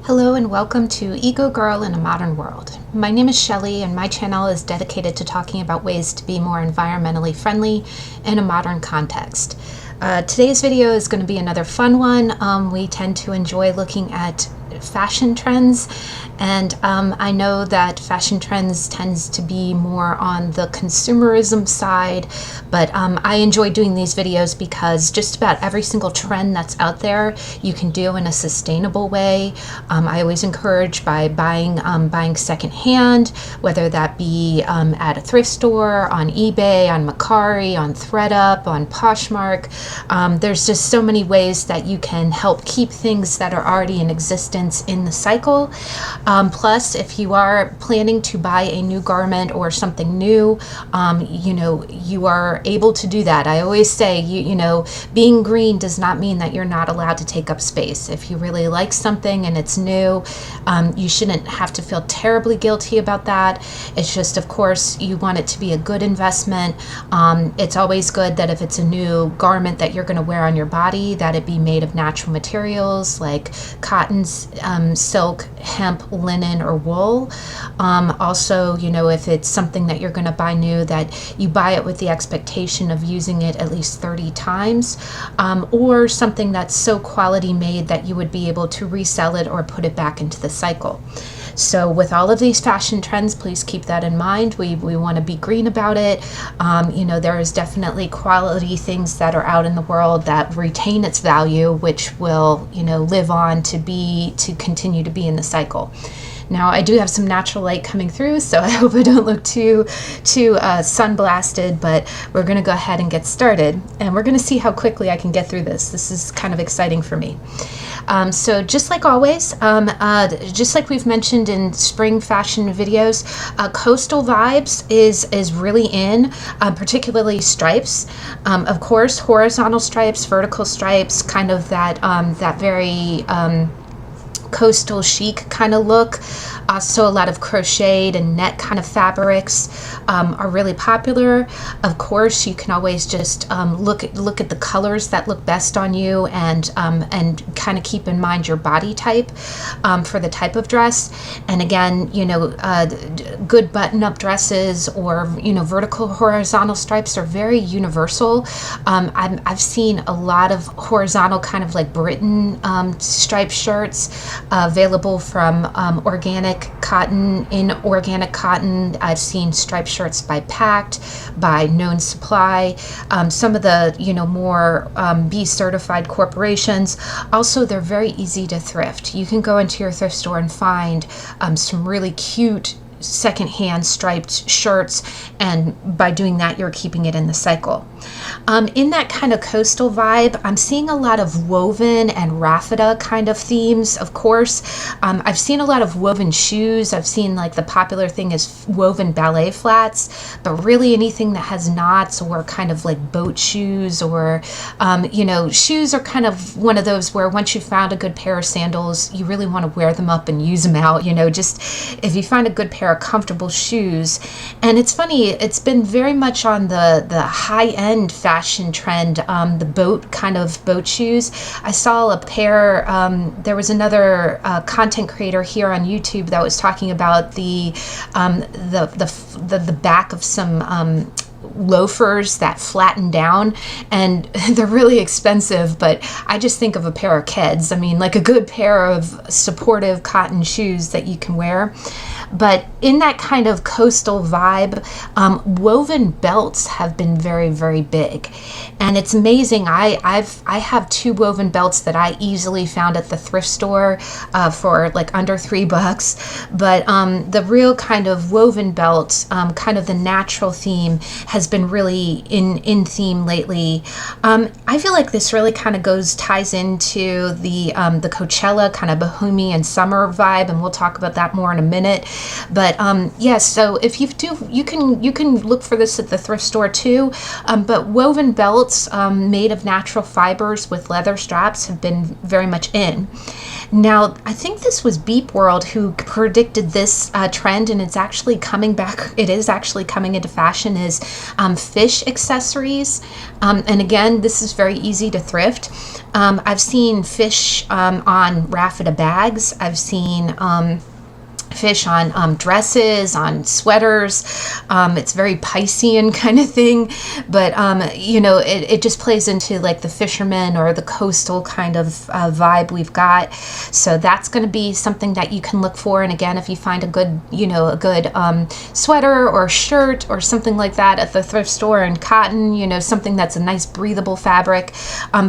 Hello and welcome to Ego Girl in a Modern World. My name is Shelley and my channel is dedicated to talking about ways to be more environmentally friendly in a modern context. Today's video is going to be another fun one. We tend to enjoy looking at fashion trends, and I know that fashion trends tends to be more on the consumerism side, but I enjoy doing these videos because just about every single trend that's out there you can do in a sustainable way. I always encourage by buying secondhand, whether that be at a thrift store, on eBay, on Mercari, on ThredUp, on Poshmark. There's just so many ways that you can help keep things that are already in existence in the cycle. Plus, if you are planning to buy a new garment or something new, you are able to do that. I always say, being green does not mean that you're not allowed to take up space. If you really like something and it's new, you shouldn't have to feel terribly guilty about that. It's just, of course, you want it to be a good investment. It's always good that if it's a new garment that you're going to wear on your body, that it be made of natural materials like cottons, silk, hemp, linen, or wool. Also, if it's something that you're going to buy new, that you buy it with the expectation of using it at least 30 times, or something that's so quality made that you would be able to resell it or put it back into the cycle. So with all of these fashion trends, please keep that in mind. We want to be green about it. There is definitely quality things that are out in the world that retain its value, which will, live on to continue to be in the cycle. Now, I do have some natural light coming through, so I hope I don't look too sun blasted, but we're going to go ahead and get started, and we're going to see how quickly I can get through this. This is kind of exciting for me. So just like always, just like we've mentioned in spring fashion videos, coastal vibes is really in, particularly stripes. Of course, horizontal stripes, vertical stripes, kind of that very coastal chic kind of look. Also, a lot of crocheted and net kind of fabrics are really popular. Of course, you can always just look at the colors that look best on you, and kind of keep in mind your body type for the type of dress. And again, good button-up dresses or vertical, horizontal stripes are very universal. I've seen a lot of horizontal kind of like Britain striped shirts available from organic cotton. In organic cotton, I've seen striped shirts by Pact, by Known Supply, some of the more B certified corporations. Also, they're very easy to thrift. You can go into your thrift store and find some really cute secondhand striped shirts, and by doing that you're keeping it in the cycle. In that kind of coastal vibe, I'm seeing a lot of woven and raffia kind of themes. Of course, I've seen a lot of woven shoes. I've seen like the popular thing is woven ballet flats, but really anything that has knots or kind of like boat shoes, or shoes are kind of one of those where once you've found a good pair of sandals, you really want to wear them up and use them out. Just if you find a good pair of comfortable shoes. And it's funny, it's been very much on the high-end fashion trend, the boat shoes. I saw a pair, there was another content creator here on YouTube that was talking about the back of some loafers that flatten down, and they're really expensive, but I just think of a pair of Keds. I mean, like a good pair of supportive cotton shoes that you can wear. But in that kind of coastal vibe, woven belts have been very, very big, and it's amazing. I have two woven belts that I easily found at the thrift store for like under $3. But the real kind of woven belt, kind of the natural theme, has been really in theme lately. I feel like this really kind of ties into the Coachella kind of Bohemian summer vibe, and we'll talk about that more in a minute. But yes, so if you can look for this at the thrift store too. But woven belts made of natural fibers with leather straps have been very much in. Now, I think this was Beep World who predicted this trend, and it's actually coming back. It is actually coming into fashion. Is fish accessories. And again, this is very easy to thrift. I've seen fish on raffia bags. I've seen fish on dresses, on sweaters. It's very Piscean kind of thing, but you know, it just plays into like the fisherman or the coastal kind of vibe we've got. So that's going to be something that you can look for. And again, if you find a good, you know, a good sweater or shirt or something like that at the thrift store in cotton, you know, something that's a nice breathable fabric,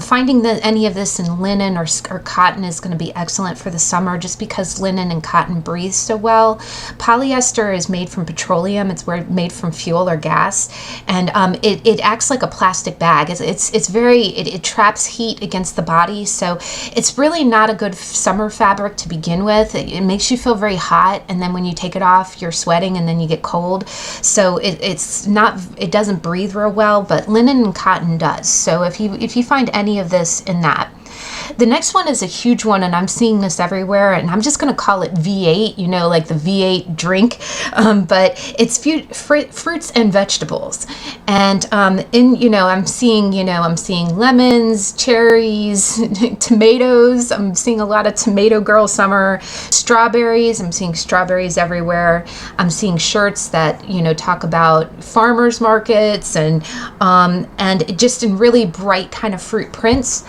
finding that any of this in linen or cotton is going to be excellent for the summer, just because linen and cotton breathe so well. Polyester is made from petroleum. It's made from fuel or gas, and it acts like a plastic bag. It traps heat against the body, so it's really not a good summer fabric to begin with. It makes you feel very hot, and then when you take it off, you're sweating, and then you get cold. So it doesn't breathe real well, but linen and cotton does. So if you find any of this in that. The next one is a huge one, and I'm seeing this everywhere, and I'm just going to call it V8, you know, like the V8 drink, but it's fruits and vegetables. And I'm seeing lemons, cherries, tomatoes. I'm seeing a lot of tomato girl summer, strawberries. I'm seeing strawberries everywhere. I'm seeing shirts that, you know, talk about farmers markets and just in really bright kind of fruit prints.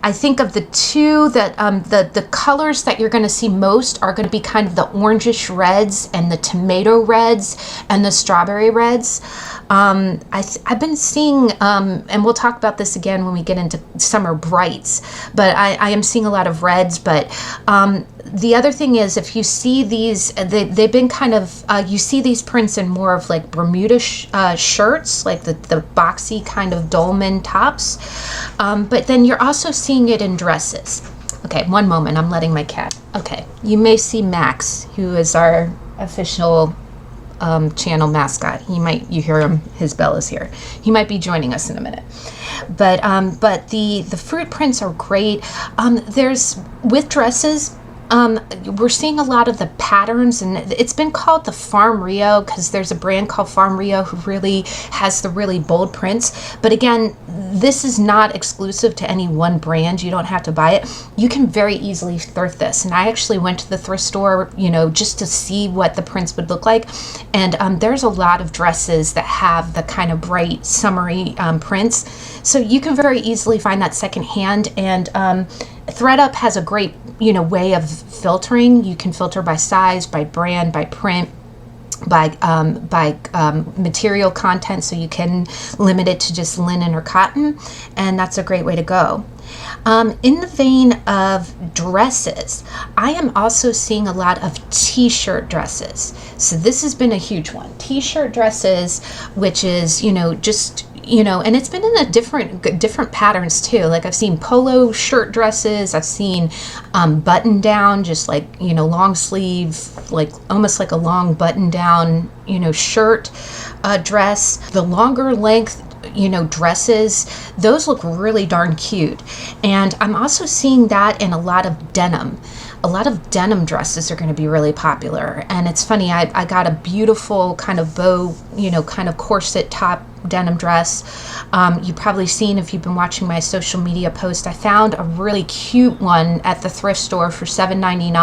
I think of the two that the colors that you're going to see most are going to be kind of the orangish reds and the tomato reds and the strawberry reds. I've been seeing, and we'll talk about this again when we get into summer brights, but I am seeing a lot of reds. But the other thing is, if you see these, they've been kind of, you see these prints in more of like Bermuda shirts, like the boxy kind of dolman tops. But then you're also seeing it in dresses. Okay, one moment, I'm letting my cat. Okay, you may see Max, who is our official channel mascot. You hear him, his bell is here. He might be joining us in a minute. But the fruit prints are great. There's, with dresses, we're seeing a lot of the patterns, and it's been called the Farm Rio because there's a brand called Farm Rio who really has the really bold prints. But again, this is not exclusive to any one brand. You don't have to buy it. You can very easily thrift this. And I actually went to the thrift store, you know, just to see what the prints would look like. And there's a lot of dresses that have the kind of bright, summery prints. So you can very easily find that secondhand. And ThredUp has a great, you know, way of filtering. You can filter by size, by brand, by print, by material content, so you can limit it to just linen or cotton, and that's a great way to go. In the vein of dresses, I am also seeing a lot of t-shirt dresses. So this has been a huge one. T-shirt dresses, which is, you know, just, you know, and it's been in a different patterns too. Like I've seen polo shirt dresses, I've seen button down, just like, you know, long sleeve, like almost like a long button down, you know, shirt dress. The longer length, you know, dresses, those look really darn cute. And I'm also seeing that in a lot of denim. A lot of denim dresses are going to be really popular. And it's funny, I got a beautiful kind of bow, you know, kind of corset top denim dress. You've probably seen, if you've been watching my social media post, I found a really cute one at the thrift store for $7.99,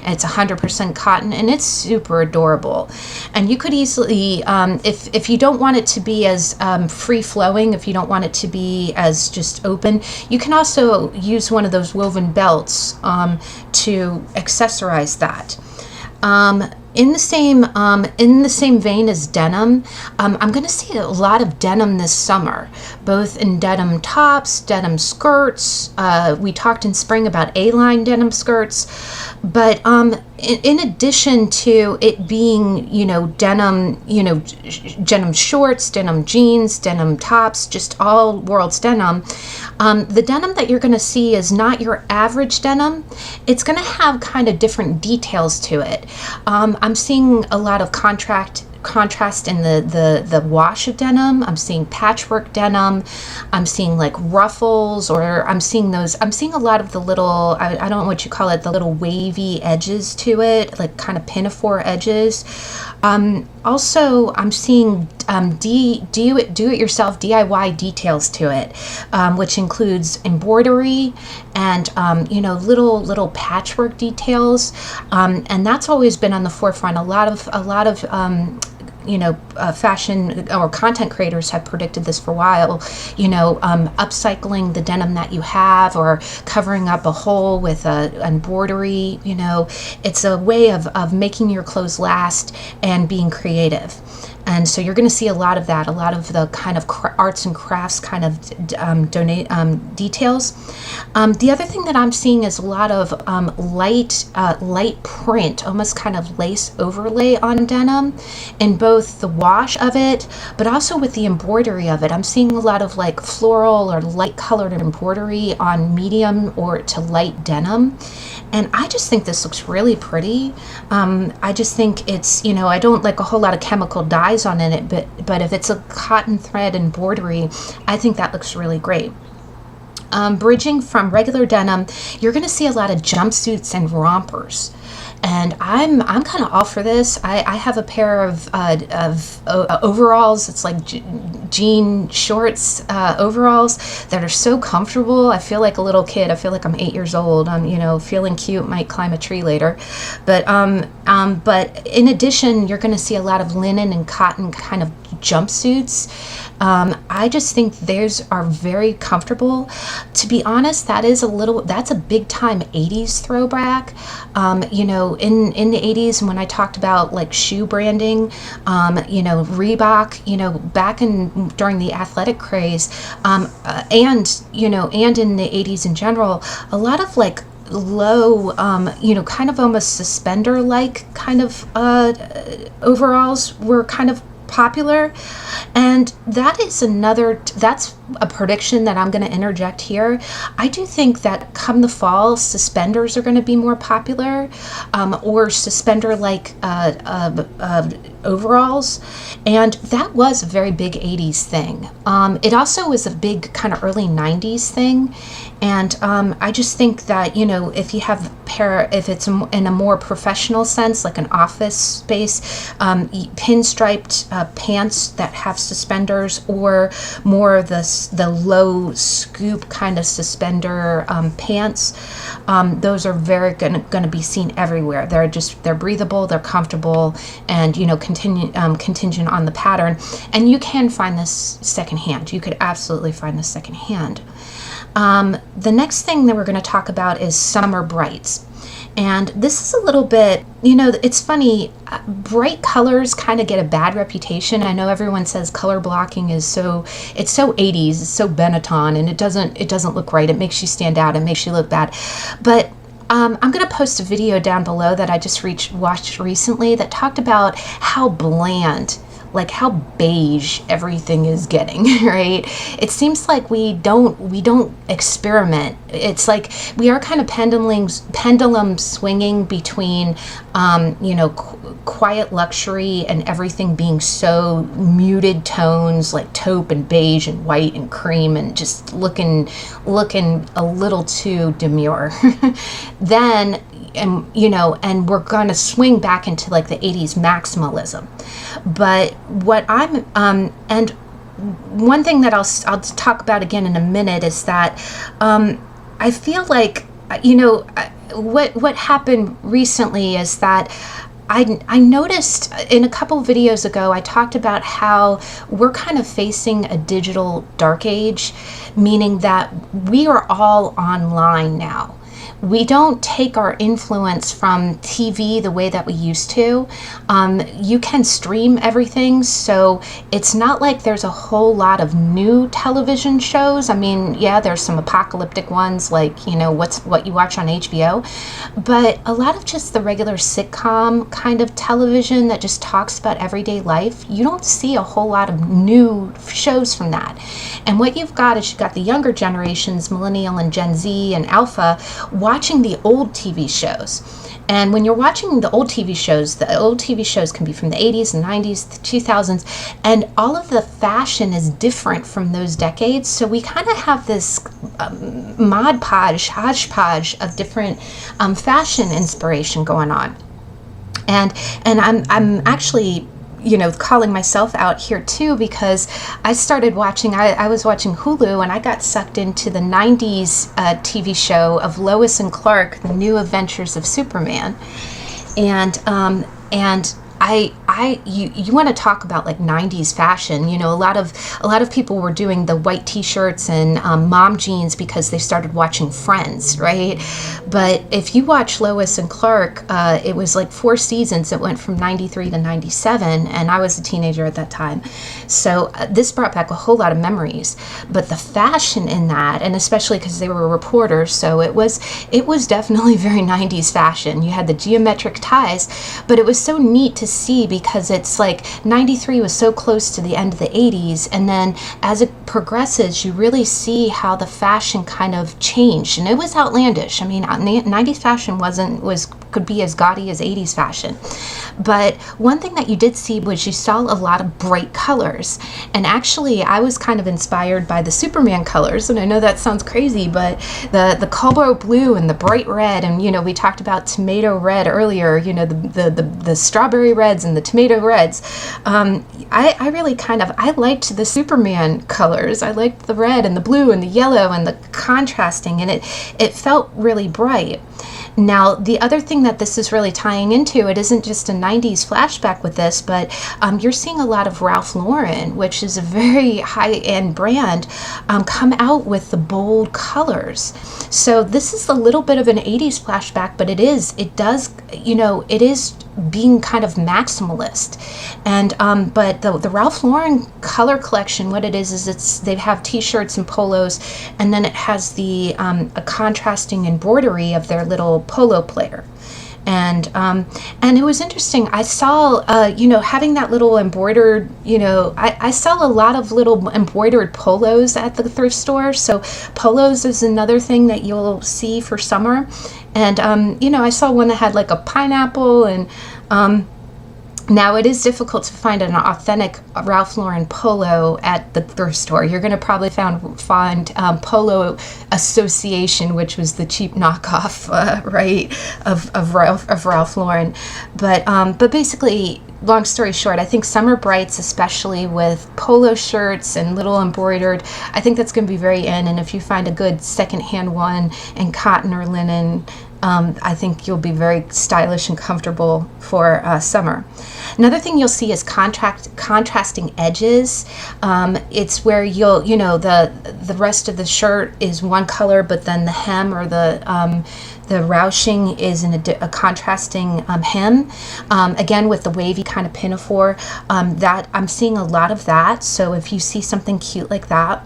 and it's 100% cotton, and it's super adorable. And you could easily, if you don't want it to be as free-flowing, if you don't want it to be as just open, you can also use one of those woven belts to accessorize that. In the same vein as denim, I'm going to see a lot of denim this summer, both in denim tops, denim skirts. We talked in spring about A-line denim skirts, but in addition to it being, you know, denim, you know, denim shorts, denim jeans, denim tops, just all world's denim, the denim that you're going to see is not your average denim. It's going to have kind of different details to it. I'm seeing a lot of contrast in the wash of denim. I'm seeing patchwork denim. I'm seeing like ruffles, or I'm seeing a lot of the little, I don't know what you call it, the little wavy edges to it, like kind of pinafore edges. Also, I'm seeing do-it-yourself DIY details to it, which includes embroidery and little patchwork details, and that's always been on the forefront. A lot of fashion or content creators have predicted this for a while, upcycling the denim that you have or covering up a hole with a embroidery. It's a way of making your clothes last and being creative. And so you're going to see a lot of that, a lot of the kind of arts and crafts kind of details. The other thing that I'm seeing is a lot of light print, almost kind of lace overlay on denim, in both the wash of it, but also with the embroidery of it. I'm seeing a lot of like floral or light colored embroidery on medium or to light denim. And I just think this looks really pretty. I just think it's, I don't like a whole lot of chemical dyes on it, but if it's a cotton thread embroidery, I think that looks really great. Bridging from regular denim, you're going to see a lot of jumpsuits and rompers. And I'm kind of all for this. I have a pair of overalls. It's like jean shorts overalls that are so comfortable. I feel like a little kid. I feel like I'm 8 years old. I'm feeling cute. Might climb a tree later. But in addition, you're going to see a lot of linen and cotton kind of jumpsuits. I just think theirs are very comfortable. To be honest, that's a big time 80s throwback. In the 80s, when I talked about like shoe branding, Reebok, back during the athletic craze, and in the 80s in general, a lot of like low, kind of almost suspender-like kind of overalls were kind of popular. And that's a prediction that I'm going to interject here. I do think that come the fall, suspenders are going to be more popular, or suspender like overalls, and that was a very big 80s thing. It also was a big kind of early 90s thing, and I just think that if you have if it's in a more professional sense, like an office space, pinstriped pants that have suspenders, or more of the low scoop kind of suspender pants, those are very going to be seen everywhere. They're breathable, they're comfortable, and contingent on the pattern. And you can find this secondhand. You could absolutely find this secondhand. The next thing that we're going to talk about is summer brights. And this is a little bit, it's funny, bright colors kind of get a bad reputation. I know everyone says color blocking it's so 80s, it's so Benetton, and it doesn't look right. It makes you stand out, it makes you look bad. But I'm going to post a video down below that I just watched recently that talked about how bland, like how beige everything is getting, right? It seems like we don't experiment. It's like we are kind of pendulum swinging between quiet luxury and everything being so muted tones like taupe and beige and white and cream and just looking a little too demure. Then and we're going to swing back into like the 80s maximalism. But what and one thing that I'll talk about again in a minute is that I feel like what happened recently is that I noticed in a couple videos ago, I talked about how we're kind of facing a digital dark age, meaning that we are all online now. We don't take our influence from TV the way that we used to. You can stream everything, so it's not like there's a whole lot of new television shows. I mean, yeah, there's some apocalyptic ones like, what you watch on HBO, but a lot of just the regular sitcom kind of television that just talks about everyday life. You don't see a whole lot of new shows from that. And what you've got is the younger generations, Millennial and Gen Z and Alpha, watching the old TV shows. And when you're watching the old TV shows can be from the 80s, the 90s, the 2000s, and all of the fashion is different from those decades. So we kind of have this hodgepodge of different fashion inspiration going on. And I'm actually, you know, calling myself out here too, because I started watching, I was watching Hulu, and I got sucked into the 90s TV show of Lois and Clark, The New Adventures of Superman. And you want to talk about like 90s fashion. You know, a lot of people were doing the white t-shirts and mom jeans because they started watching Friends, right? But if you watch Lois and Clark, it was like 4 seasons. It went from 93 to 97, and I was a teenager at that time. So this brought back a whole lot of memories. But the fashion in that, and especially because they were reporters, so it was definitely very 90s fashion. You had the geometric ties, but it was so neat to see, because it's like 93 was so close to the end of the 80s, and then as it progresses, you really see how the fashion kind of changed, and it was outlandish. I mean, 90s fashion could be as gaudy as 80s fashion. But one thing that you did see was you saw a lot of bright colors, and actually I was kind of inspired by the Superman colors, and I know that sounds crazy, but the cobalt blue and the bright red, and you know, we talked about tomato red earlier, you know, the strawberry reds and the tomato reds. I really I liked the Superman colors. I liked the red and the blue and the yellow and the contrasting, and it felt really bright. Now, the other thing that this is really tying into, it isn't just a 90s flashback with this, but you're seeing a lot of Ralph Lauren, which is a very high-end brand, come out with the bold colors. So this is a little bit of an 80s flashback, but it is being kind of maximalist. And but the Ralph Lauren color collection, what it is they have t-shirts and polos, and then it has the a contrasting embroidery of their little polo player. And it was interesting. I saw, having that little embroidered, I saw a lot of little embroidered polos at the thrift store. So polos is another thing that you'll see for summer. And, I saw one that had like a pineapple, and now it is difficult to find an authentic Ralph Lauren polo at the thrift store. You're going to probably find Polo Association, which was the cheap knockoff, right, of Ralph Lauren. But basically, long story short, I think summer brights, especially with polo shirts and little embroidered, I think that's going to be very in. And if you find a good secondhand one in cotton or linen, I think you'll be very stylish and comfortable for summer. Another thing you'll see is contrasting edges. It's where the rest of the shirt is one color, but then the hem or the ruching is in a contrasting hem. Again, with the wavy kind of pinafore, that I'm seeing a lot of that. So if you see something cute like that.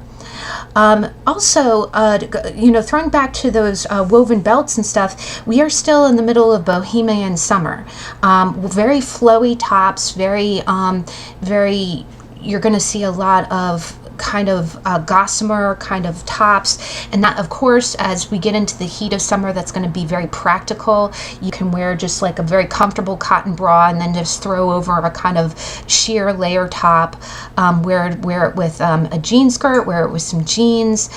Also, throwing back to those woven belts and stuff, we are still in the middle of Bohemian summer. Very flowy tops, very, you're going to see a lot of kind of Gossamer kind of tops, and that, of course, as we get into the heat of summer, that's going to be very practical. You can wear just like a very comfortable cotton bra and then just throw over a kind of sheer layer top, wear it with a jean skirt, wear it with some jeans,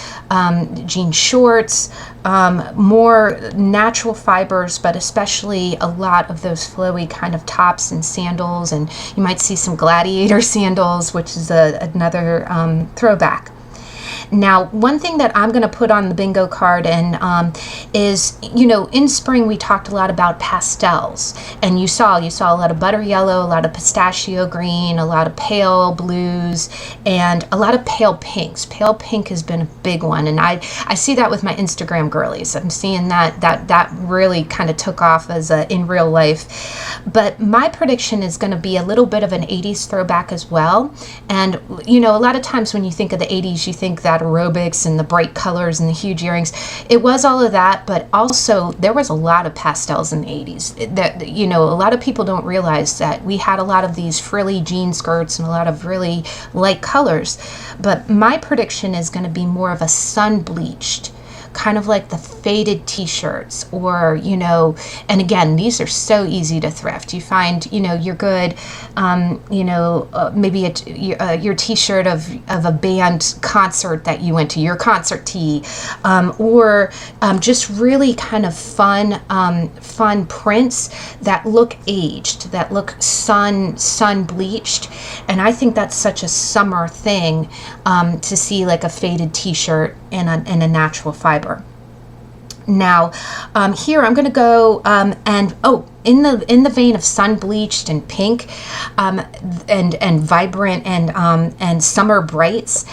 jean shorts, more natural fibers, but especially a lot of those flowy kind of tops and sandals, and you might see some gladiator sandals, which is another throwback. Now, one thing that I'm going to put on the bingo card is, in spring we talked a lot about pastels, and you saw a lot of butter yellow, a lot of pistachio green, a lot of pale blues, and a lot of pale pinks. Pale pink has been a big one, and I see that with my Instagram girlies. I'm seeing that really kind of took off as in real life. But my prediction is going to be a little bit of an 80s throwback as well. And a lot of times when you think of the 80s, you think that aerobics and the bright colors and the huge earrings. It was all of that, but also there was a lot of pastels in the 80s. That a lot of people don't realize that we had a lot of these frilly jean skirts and a lot of really light colors. But my prediction is going to be more of a sun bleached kind of like the faded t-shirts, or, you know, and again, these are so easy to thrift. You find, you know, your good, you know, maybe your t-shirt of a band concert that you went to, your concert tee, or just really kind of fun prints that look aged, that look sun bleached. And I think that's such a summer thing, to see like a faded t-shirt in a natural fiber. Now, here I'm going to go and in the vein of sun bleached and pink, and vibrant and summer brights,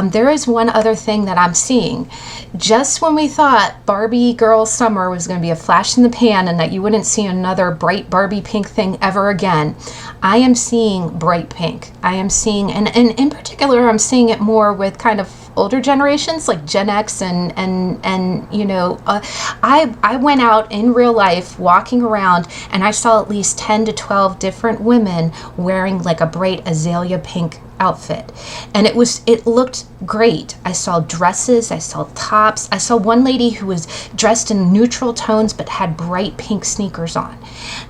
there is one other thing that I'm seeing. Just when we thought Barbie girl summer was going to be a flash in the pan and that you wouldn't see another bright Barbie pink thing ever again, I am seeing bright pink. I am seeing, and in particular, I'm seeing it more with kind of older generations like Gen X and you know, I went out in real life walking around and I saw at least 10 to 12 different women wearing like a bright azalea pink outfit, and it looked great. I saw dresses, I saw tops, I saw one lady who was dressed in neutral tones but had bright pink sneakers on,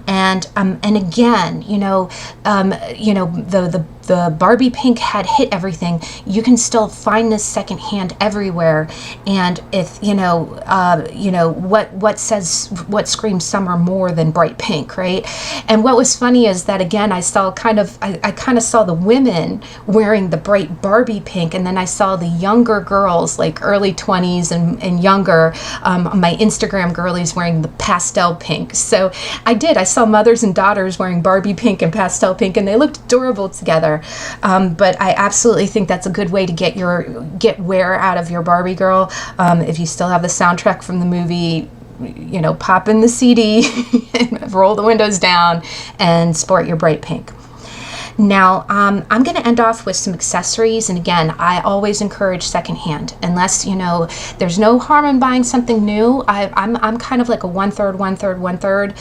and again, you know, the Barbie pink had hit everything. You can still find this secondhand everywhere, and if you know what screams summer more than bright pink, right? And what was funny is that again, I kind of saw the women wearing the bright Barbie pink, and then I saw the younger girls, like early 20s and younger, my Instagram girlies wearing the pastel pink. So I saw mothers and daughters wearing Barbie pink and pastel pink, and they looked adorable together. But I absolutely think that's a good way to get wear out of your Barbie girl. If you still have the soundtrack from the movie, you know, pop in the CD, roll the windows down, and sport your bright pink. Now, I'm going to end off with some accessories, and again, I always encourage secondhand, unless, you know, there's no harm in buying something new. I'm kind of like a one-third. One-third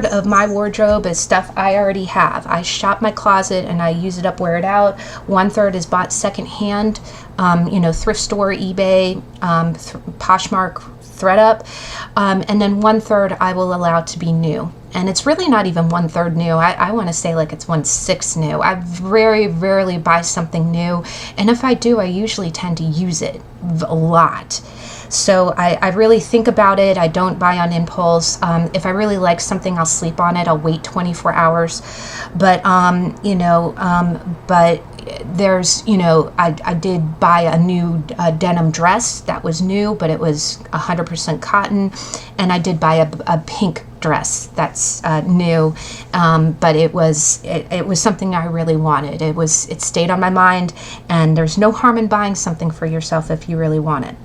of my wardrobe is stuff I already have. I shop my closet and I use it up, wear it out. One-third is bought secondhand, you know, thrift store, eBay, Poshmark, ThredUp, and then one-third I will allow to be new. And it's really not even one-third new. I want to say like it's 1/6 new. I very rarely buy something new, and if I do, I usually tend to use it a lot. So I really think about it. I don't buy on impulse. If I really like something, I'll sleep on it. I'll wait 24 hours. But, you know, but there's, you know, I did buy a new denim dress that was new, but it was 100% cotton. And I did buy a pink dress that's new, but it was something I really wanted. It stayed on my mind, and there's no harm in buying something for yourself if you really want it.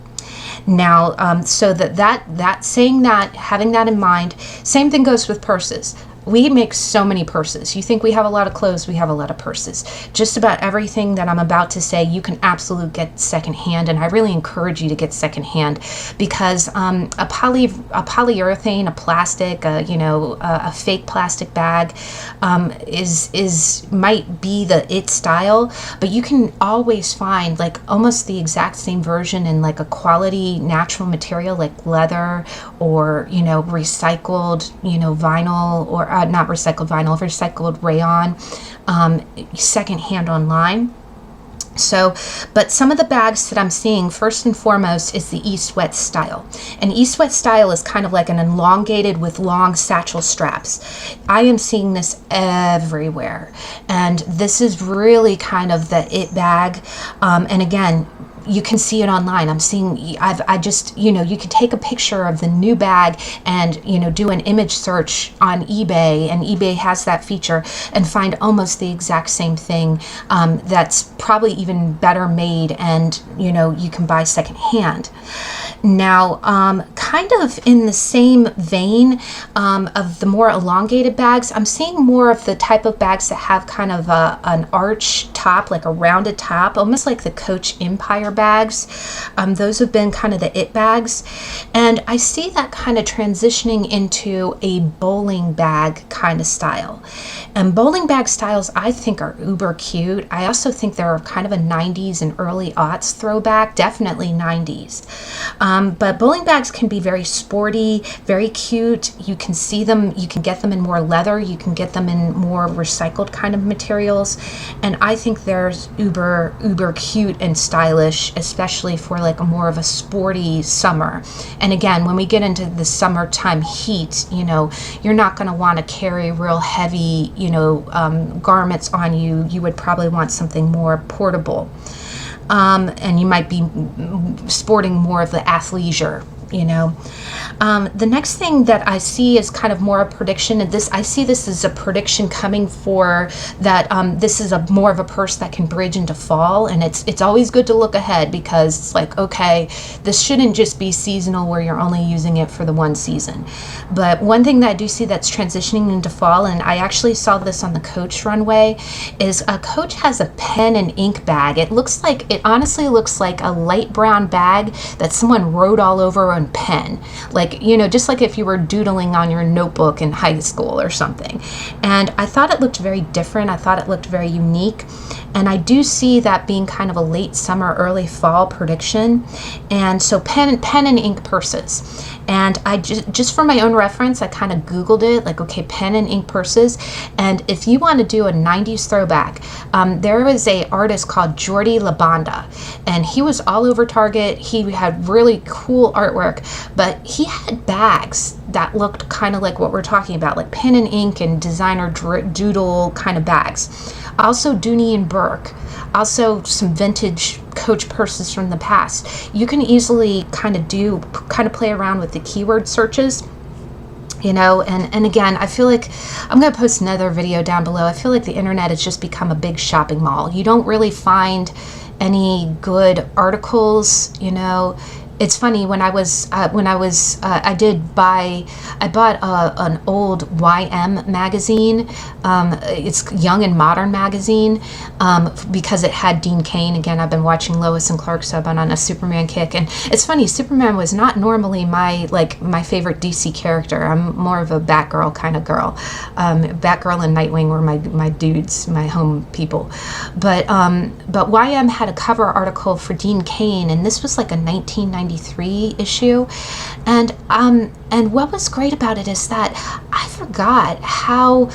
Now, so that saying that, having that in mind, same thing goes with purses. We make so many purses. You think we have a lot of clothes, we have a lot of purses. Just about everything that I'm about to say, you can absolutely get secondhand, and I really encourage you to get secondhand, because a polyurethane, a plastic, a fake plastic bag might be the it style, but you can always find like almost the exact same version in like a quality natural material like leather, or recycled vinyl, or not recycled vinyl, recycled rayon, secondhand online. So, but some of the bags that I'm seeing, first and foremost, is the East-West style. And East-West style is kind of like an elongated with long satchel straps. I am seeing this everywhere. And this is really kind of the it bag. And again, you can see it online. I'm seeing, you can take a picture of the new bag and, do an image search on eBay, and eBay has that feature, and find almost the exact same thing that's probably even better made, and, you can buy secondhand. Now, kind of in the same vein of the more elongated bags, I'm seeing more of the type of bags that have kind of an arch top, like a rounded top, almost like the Coach Empire bags. Those have been kind of the it bags. And I see that kind of transitioning into a bowling bag kind of style. And bowling bag styles, I think, are uber cute. I also think they're kind of a 90s and early aughts throwback, definitely 90s. But bowling bags can be very sporty, very cute. You can see them, you can get them in more leather, you can get them in more recycled kind of materials. And I think they're uber cute and stylish, especially for like a more of a sporty summer. And again, when we get into the summertime heat, you know, you're not going to want to carry real heavy, you know, garments on you. You would probably want something more portable. And you might be sporting more of the athleisure, you know. The next thing that I see is kind of more a prediction, and I see this as a prediction coming for that. This is more of a purse that can bridge into fall, and it's always good to look ahead, because it's like, okay, this shouldn't just be seasonal where you're only using it for the one season. But one thing that I do see that's transitioning into fall, and I actually saw this on the Coach runway, is Coach has a pen and ink bag. It honestly looks like a light brown bag that someone wrote all over on pen, like, you know, just like if you were doodling on your notebook in high school or something. And I thought it looked very different. I thought it looked very unique. And I do see that being kind of a late summer, early fall prediction. And so pen and ink purses. And I just for my own reference, I kind of Googled it, like, okay, pen and ink purses. And if you want to do a 90s throwback, there was a artist called Jordi Labanda, and he was all over Target. He had really cool artwork, but he had bags that looked kind of like what we're talking about, like pen and ink and designer doodle kind of bags. Also Dooney and Burke, also some vintage Coach purses from the past. You can easily kind of play around with the keyword searches, you know. And again, I feel like I'm going to post another video down below. I feel like the internet has just become a big shopping mall. You don't really find any good articles, you know. It's funny, I bought an old YM magazine. It's Young and Modern magazine, because it had Dean Cain. Again, I've been watching Lois and Clark, so I've been on a Superman kick. And it's funny, Superman was not normally my favorite DC character. I'm more of a Batgirl kind of girl. Batgirl and Nightwing were my dudes, my home people. But YM had a cover article for Dean Cain, and this was like a 1993 issue. And what was great about it is that I forgot how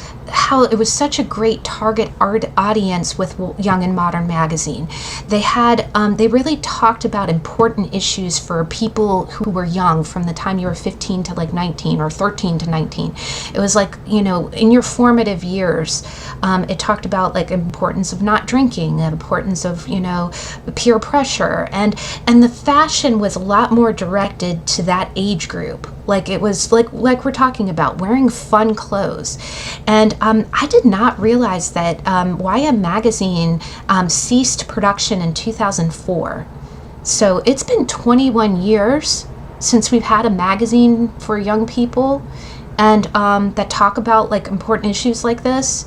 it was such a great target audience with Young and Modern magazine. They really talked about important issues for people who were young, from the time you were 15 to like 19 or 13 to 19. It was like, you know, in your formative years. It talked about like importance of not drinking, the importance of, you know, peer pressure, and the fashion was a lot more directed to that age group. Like it was like we're talking about wearing fun clothes. And I did not realize that YM magazine ceased production in 2004. So it's been 21 years since we've had a magazine for young people, and that talk about like important issues like this.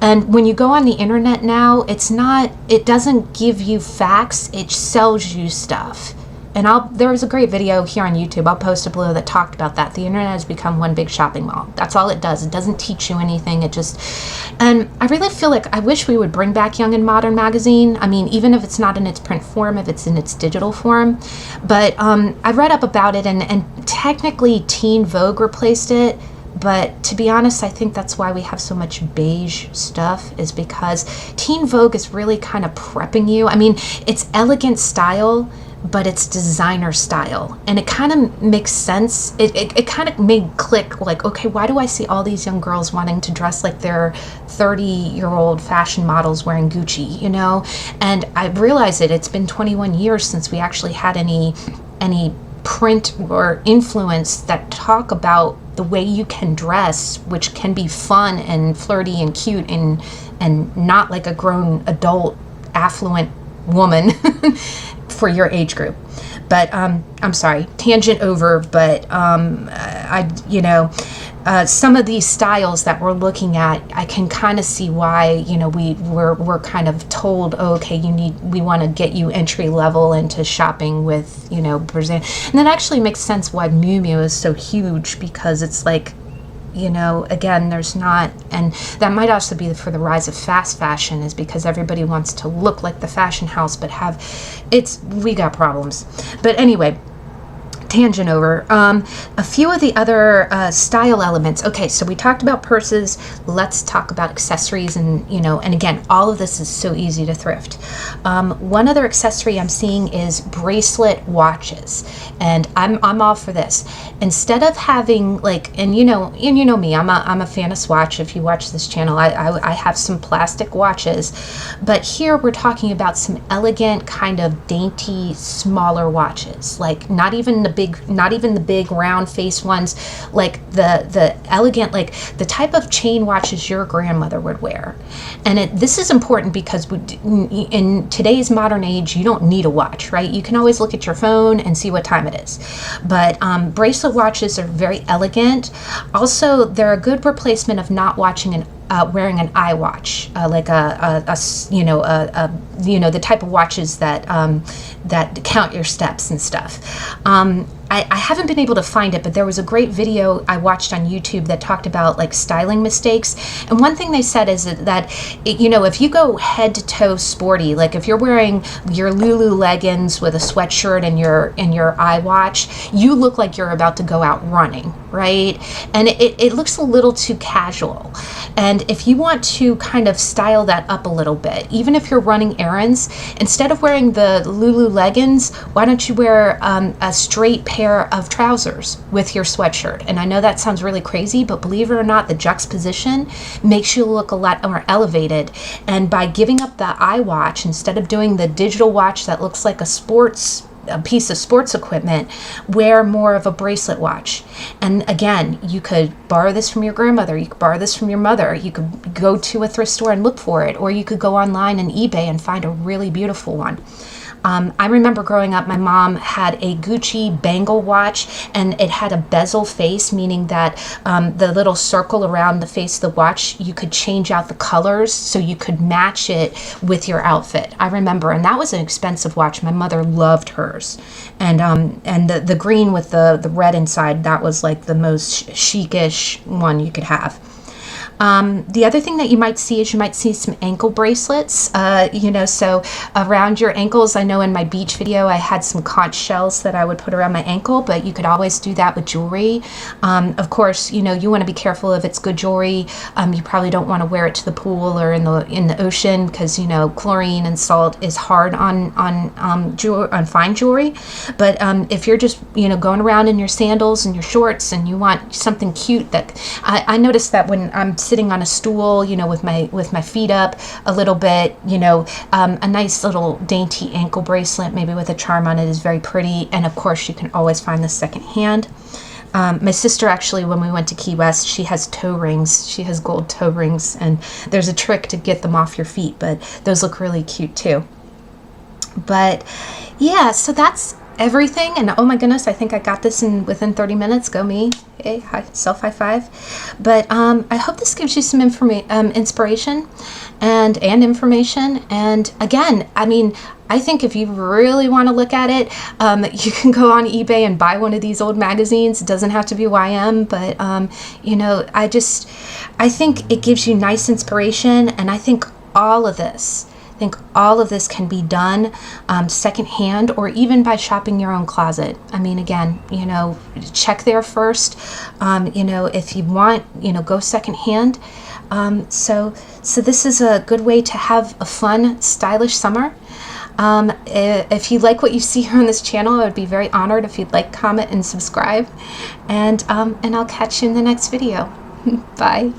And when you go on the internet now, it doesn't give you facts, it sells you stuff. And there was a great video here on YouTube, I'll post it below, that talked about that. The internet has become one big shopping mall. That's all it does. It doesn't teach you anything. And I really feel like I wish we would bring back Young and Modern magazine. I mean, even if it's not in its print form, if it's in its digital form. But I read up about it, and technically Teen Vogue replaced it. But to be honest, I think that's why we have so much beige stuff, is because Teen Vogue is really kind of prepping you. I mean, it's elegant style, but it's designer style, and it kind of makes sense. It kind of made click, like, okay, why do I see all these young girls wanting to dress like they're 30-year-old fashion models wearing Gucci, you know? And I realized it's been 21 years since we actually had any print or influence that talk about the way you can dress, which can be fun and flirty and cute and not like a grown adult affluent woman for your age group. But I'm sorry, tangent over, but some of these styles that we're looking at, I can kind of see why, you know, we're kind of told, oh, okay, we want to get you entry level into shopping with, you know, Brazilian. And that actually makes sense why Miu Miu is so huge, because it's like, you know, again, there's not, and that might also be for the rise of fast fashion, is because everybody wants to look like the fashion house, but we got problems. But anyway, tangent over. A few of the other style elements. Okay, so we talked about purses. Let's talk about accessories, and you know, and again, all of this is so easy to thrift. One other accessory I'm seeing is bracelet watches, and I'm all for this. Instead of having like, and you know me, I'm a fan of Swatch. If you watch this channel, I have some plastic watches, but here we're talking about some elegant, kind of dainty, smaller watches, like not even the big round face ones, like the elegant, like the type of chain watches your grandmother would wear. And this is important because in today's modern age, you don't need a watch, right? You can always look at your phone and see what time it is. But bracelet watches are very elegant. Also, they're a good replacement of not wearing an iWatch, like the type of watches that count your steps and stuff. I haven't been able to find it, but there was a great video I watched on YouTube that talked about like styling mistakes. And one thing they said is that you know, if you go head to toe sporty, like if you're wearing your Lulu leggings with a sweatshirt and your iWatch, you look like you're about to go out running, right? And it looks a little too casual. And if you want to kind of style that up a little bit, even if you're running errands, instead of wearing the Lulu leggings, why don't you wear a straight pair of trousers with your sweatshirt? And I know that sounds really crazy, but believe it or not, the juxtaposition makes you look a lot more elevated. And by giving up the iWatch, instead of doing the digital watch that looks like a piece of sports equipment, wear more of a bracelet watch. And again, you could borrow this from your grandmother, you could borrow this from your mother, you could go to a thrift store and look for it, or you could go online and eBay and find a really beautiful one. I remember growing up, my mom had a Gucci bangle watch, and it had a bezel face, meaning that the little circle around the face of the watch, you could change out the colors so you could match it with your outfit. I remember, and that was an expensive watch. My mother loved hers. And the green with the red inside, that was like the most chicish one you could have. The other thing that you might see is some ankle bracelets, so around your ankles. I know in my beach video I had some conch shells that I would put around my ankle, but you could always do that with jewelry. Of course, you want to be careful if it's good jewelry. You probably don't want to wear it to the pool or in the ocean, because chlorine and salt is hard on fine jewelry. But if you're just going around in your sandals and your shorts and you want something cute, that I noticed that when I'm sitting on a stool, with my feet up a little bit, a nice little dainty ankle bracelet, maybe with a charm on it, is very pretty. And of course, you can always find this secondhand. My sister, actually, when we went to Key West, she has toe rings. She has gold toe rings, and there's a trick to get them off your feet, but those look really cute too. But yeah, so that's everything. And oh my goodness, I think I got this within 30 minutes. Go me. Hey, self high five. But I hope this gives you some inspiration and information. And again, I think if you really want to look at it, you can go on eBay and buy one of these old magazines. It doesn't have to be YM, but I think it gives you nice inspiration. And I think all of this can be done secondhand, or even by shopping your own closet. Again, check there first. If you want, go secondhand. So this is a good way to have a fun, stylish summer. If you like what you see here on this channel, I would be very honored if you'd like, comment, and subscribe. And I'll catch you in the next video. Bye.